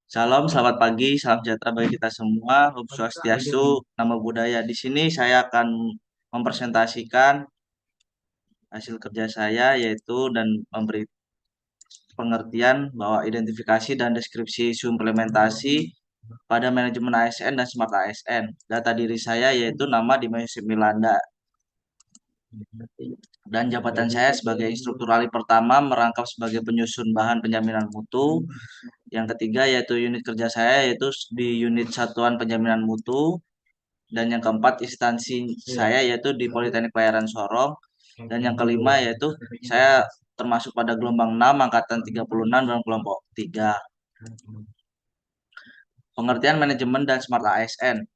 Salam, selamat pagi, salam sejahtera bagi kita semua. Om Swastiastu, Namo Buddhaya. Di sini saya akan mempresentasikan hasil kerja saya, yaitu dan memberi pengertian bahwa identifikasi dan deskripsi isu implementasi pada manajemen ASN dan Smart ASN. Data diri saya yaitu nama Dimensi Milanda, dan jabatan saya sebagai instruktur ahli pertama merangkap sebagai penyusun bahan penjaminan mutu. Yang ketiga yaitu unit kerja saya yaitu di unit satuan penjaminan mutu. Dan yang keempat instansi saya yaitu di Politeknik Pelayaran Sorong. Dan yang kelima yaitu saya termasuk pada gelombang 6 angkatan 36 dalam kelompok 3. Pengertian manajemen dan Smart ASN.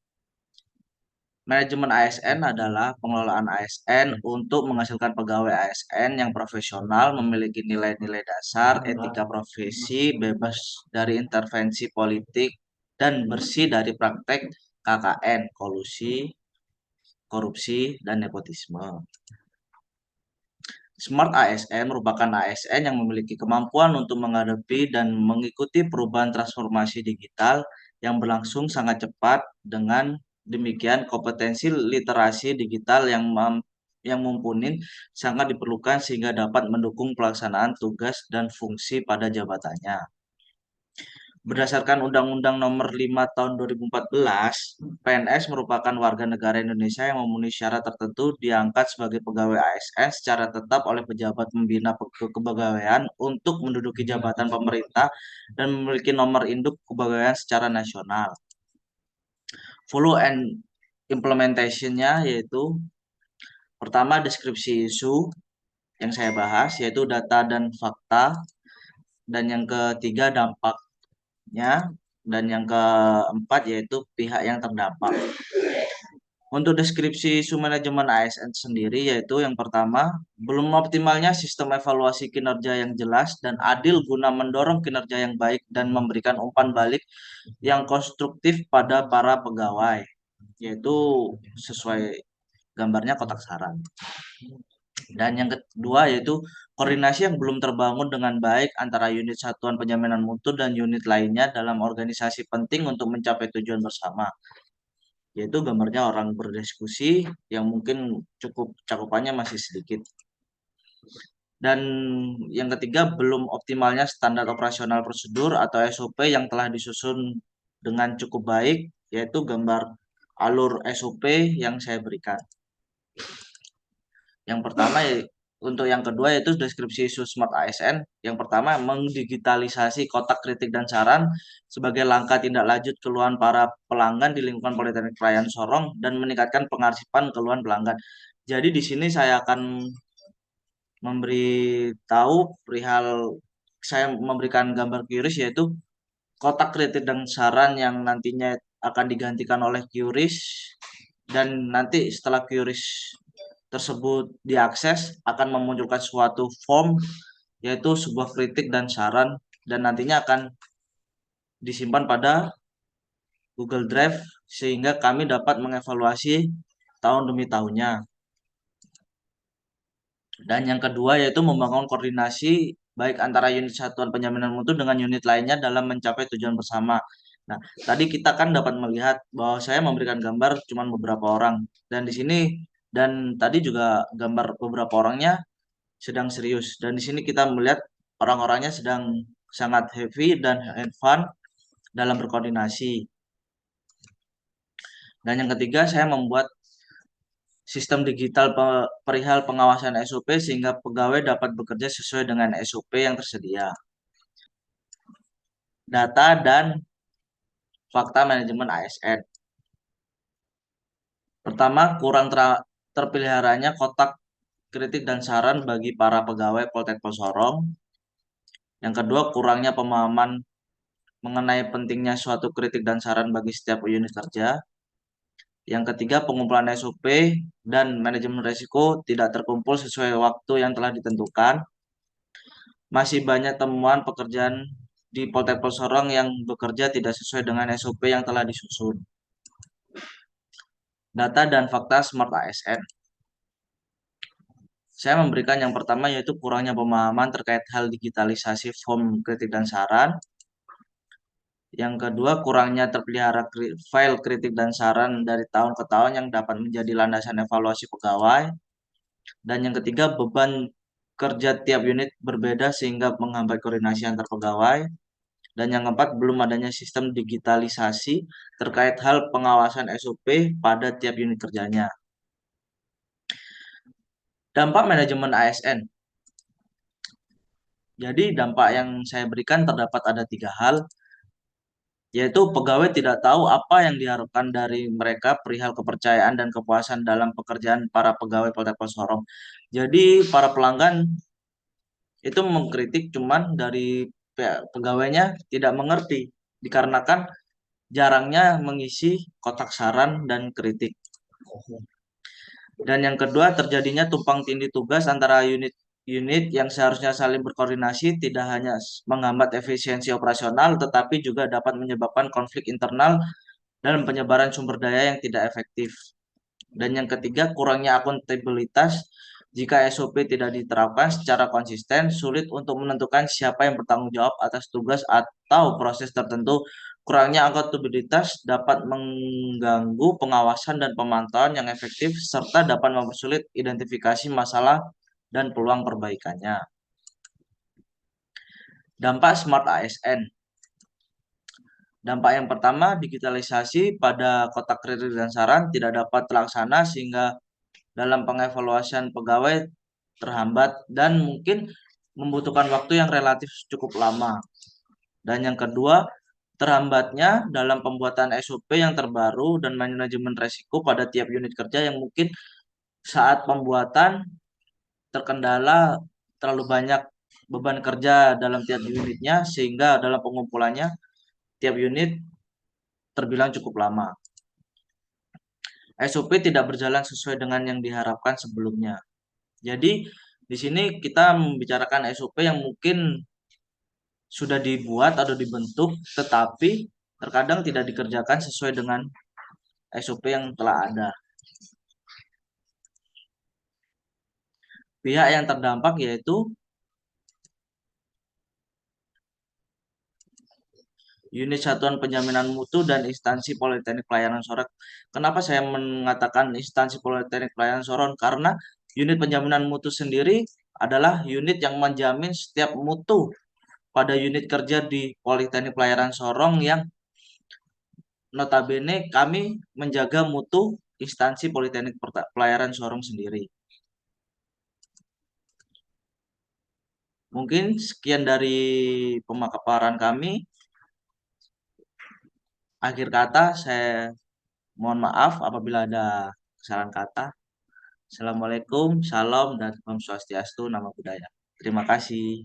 Manajemen ASN adalah pengelolaan ASN untuk menghasilkan pegawai ASN yang profesional, memiliki nilai-nilai dasar, etika profesi, bebas dari intervensi politik, dan bersih dari praktek KKN, kolusi, korupsi, dan nepotisme. Smart ASN merupakan ASN yang memiliki kemampuan untuk menghadapi dan mengikuti perubahan transformasi digital yang berlangsung sangat cepat. Dengan demikian, kompetensi literasi digital yang mumpuni sangat diperlukan sehingga dapat mendukung pelaksanaan tugas dan fungsi pada jabatannya. Berdasarkan Undang-Undang Nomor 5 Tahun 2014, PNS merupakan warga negara Indonesia yang memenuhi syarat tertentu diangkat sebagai pegawai ASN secara tetap oleh pejabat pembina kepegawaian untuk menduduki jabatan pemerintah dan memiliki nomor induk kepegawaian secara nasional. Follow and implementation-nya yaitu pertama deskripsi isu yang saya bahas yaitu data dan fakta, dan yang ketiga dampaknya, dan yang keempat yaitu pihak yang terdampak. Untuk deskripsi isu manajemen ASN sendiri yaitu yang pertama, belum optimalnya sistem evaluasi kinerja yang jelas dan adil guna mendorong kinerja yang baik dan memberikan umpan balik yang konstruktif pada para pegawai, yaitu sesuai gambarnya kotak saran. Dan yang kedua yaitu koordinasi yang belum terbangun dengan baik antara unit satuan penjaminan mutu dan unit lainnya dalam organisasi penting untuk mencapai tujuan bersama. Yaitu gambarnya orang berdiskusi yang mungkin cukup cakupannya masih sedikit. Dan yang ketiga belum optimalnya standar operasional prosedur atau SOP yang telah disusun dengan cukup baik, yaitu gambar alur SOP yang saya berikan. Yang pertama untuk yang kedua yaitu deskripsi isu Smart ASN. Yang pertama, mendigitalisasi kotak kritik dan saran sebagai langkah tindak lanjut keluhan para pelanggan di lingkungan Politeknik Pelayaran Sorong dan meningkatkan pengarsipan keluhan pelanggan. Jadi di sini saya akan memberitahu perihal, saya memberikan gambar QRIS yaitu kotak kritik dan saran yang nantinya akan digantikan oleh QRIS, dan nanti setelah QRIS tersebut diakses akan memunculkan suatu form yaitu sebuah kritik dan saran, dan nantinya akan disimpan pada Google Drive sehingga kami dapat mengevaluasi tahun demi tahunnya. Dan yang kedua yaitu membangun koordinasi baik antara unit satuan penjaminan mutu dengan unit lainnya dalam mencapai tujuan bersama. Nah, tadi kita kan dapat melihat bahwa saya memberikan gambar cuma beberapa orang, dan di sini dan tadi juga gambar beberapa orangnya sedang serius, dan di sini kita melihat orang-orangnya sedang sangat happy dan fun dalam berkoordinasi. Dan yang ketiga, saya membuat sistem digital perihal pengawasan SOP sehingga pegawai dapat bekerja sesuai dengan SOP yang tersedia. Data dan fakta manajemen ASN. Pertama, kurang terpeliharanya kotak kritik dan saran bagi para pegawai Poltek Sorong. Yang kedua, kurangnya pemahaman mengenai pentingnya suatu kritik dan saran bagi setiap unit kerja. Yang ketiga, pengumpulan SOP dan manajemen risiko tidak terkumpul sesuai waktu yang telah ditentukan. Masih banyak temuan pekerjaan di Poltek Sorong yang bekerja tidak sesuai dengan SOP yang telah disusun. Data dan fakta Smart ASN. Saya memberikan yang pertama yaitu kurangnya pemahaman terkait hal digitalisasi form kritik dan saran. Yang kedua, kurangnya terpelihara file kritik dan saran dari tahun ke tahun yang dapat menjadi landasan evaluasi pegawai. Dan yang ketiga, beban kerja tiap unit berbeda sehingga menghambat koordinasi antar pegawai. Dan yang keempat, belum adanya sistem digitalisasi terkait hal pengawasan SOP pada tiap unit kerjanya. Dampak manajemen ASN. Jadi dampak yang saya berikan terdapat ada 3 hal, yaitu pegawai tidak tahu apa yang diharapkan dari mereka perihal kepercayaan dan kepuasan dalam pekerjaan para pegawai Poltekkes Sorong. Jadi para pelanggan itu mengkritik, cuman dari pihak pegawainya tidak mengerti dikarenakan jarangnya mengisi kotak saran dan kritik. Dan yang kedua, terjadinya tumpang tindih tugas antara unit yang seharusnya saling berkoordinasi, tidak hanya menghambat efisiensi operasional tetapi juga dapat menyebabkan konflik internal dan penyebaran sumber daya yang tidak efektif. Dan yang ketiga, kurangnya akuntabilitas. Jika SOP tidak diterapkan secara konsisten, sulit untuk menentukan siapa yang bertanggung jawab atas tugas atau proses tertentu. Kurangnya akuntabilitas dapat mengganggu pengawasan dan pemantauan yang efektif, serta dapat mempersulit identifikasi masalah dan peluang perbaikannya. Dampak Smart ASN. Dampak yang pertama, digitalisasi pada kotak kritik dan saran tidak dapat terlaksana sehingga dalam pengevaluasian pegawai terhambat dan mungkin membutuhkan waktu yang relatif cukup lama. Dan yang kedua, terhambatnya dalam pembuatan SOP yang terbaru dan manajemen resiko pada tiap unit kerja yang mungkin saat pembuatan terkendala terlalu banyak beban kerja dalam tiap unitnya sehingga dalam pengumpulannya tiap unit terbilang cukup lama. SOP tidak berjalan sesuai dengan yang diharapkan sebelumnya. Jadi di sini kita membicarakan SOP yang mungkin sudah dibuat atau dibentuk, tetapi terkadang tidak dikerjakan sesuai dengan SOP yang telah ada. Pihak yang terdampak yaitu unit satuan penjaminan mutu dan instansi Politeknik Pelayanan Sorong. Kenapa saya mengatakan instansi Politeknik Pelayanan Sorong? Karena unit penjaminan mutu sendiri adalah unit yang menjamin setiap mutu pada unit kerja di Politeknik Pelayaran Sorong yang notabene kami menjaga mutu instansi Politeknik Pelayaran Sorong sendiri. Mungkin sekian dari pemaparan kami. Akhir kata saya mohon maaf apabila ada kesalahan kata. Assalamualaikum, salam, dan Om Swastiastu, nama budaya. Terima kasih.